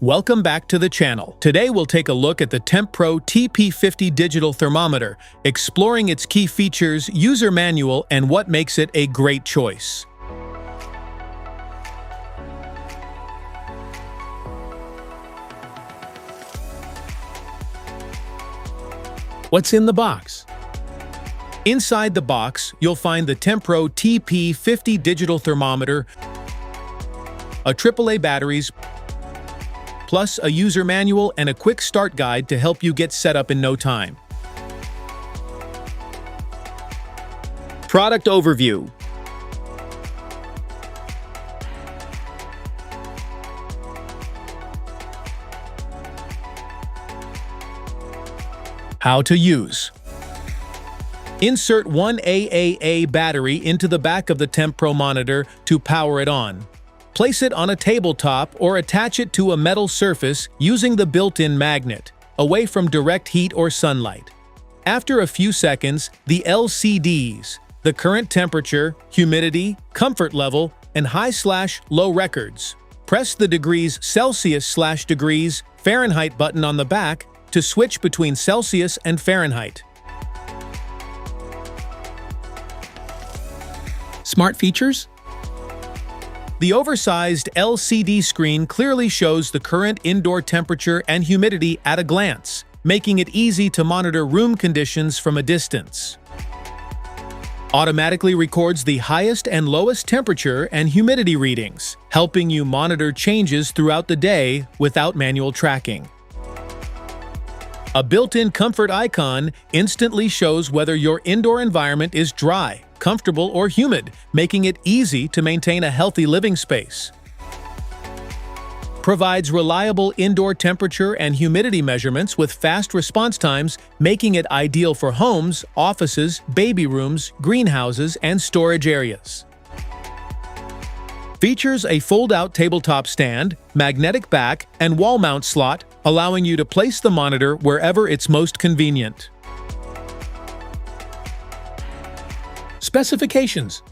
Welcome back to the channel. Today we'll take a look at the TempPro TP50 digital thermometer, exploring its key features, user manual, and what makes it a great choice. What's in the box? Inside the box, you'll find the TempPro TP50 digital thermometer, a AAA batteries, plus a user manual and a quick start guide to help you get set up in no time. Product overview. How to use. Insert one AAA battery into the back of the TempPro monitor to power it on. Place it on a tabletop or attach it to a metal surface using the built-in magnet, away from direct heat or sunlight. After a few seconds, the LCDs, the current temperature, humidity, comfort level, and high/low records. Press the degrees Celsius/degrees Fahrenheit button on the back to switch between Celsius and Fahrenheit. Smart features? The oversized LCD screen clearly shows the current indoor temperature and humidity at a glance, making it easy to monitor room conditions from a distance. Automatically records the highest and lowest temperature and humidity readings, helping you monitor changes throughout the day without manual tracking. A built-in comfort icon instantly shows whether your indoor environment is dry, comfortable, or humid, making it easy to maintain a healthy living space. Provides reliable indoor temperature and humidity measurements with fast response times, making it ideal for homes, offices, baby rooms, greenhouses, and storage areas. Features a fold-out tabletop stand, magnetic back, and wall mount slot, allowing you to place the monitor wherever it's most convenient. Specifications.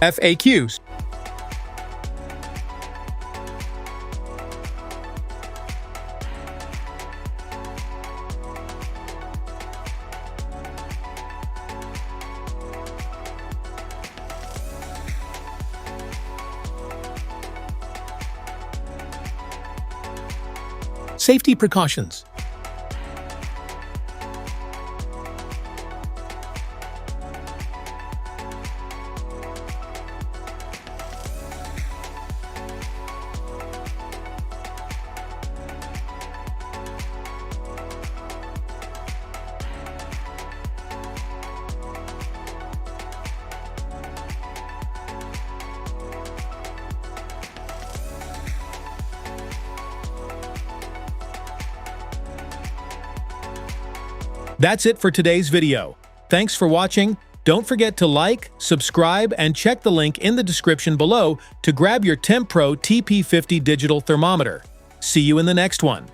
FAQs. Safety precautions. That's it for today's video. Thanks for watching. Don't forget to like, subscribe, and check the link in the description below to grab your TempPro TP50 digital thermometer. See you in the next one.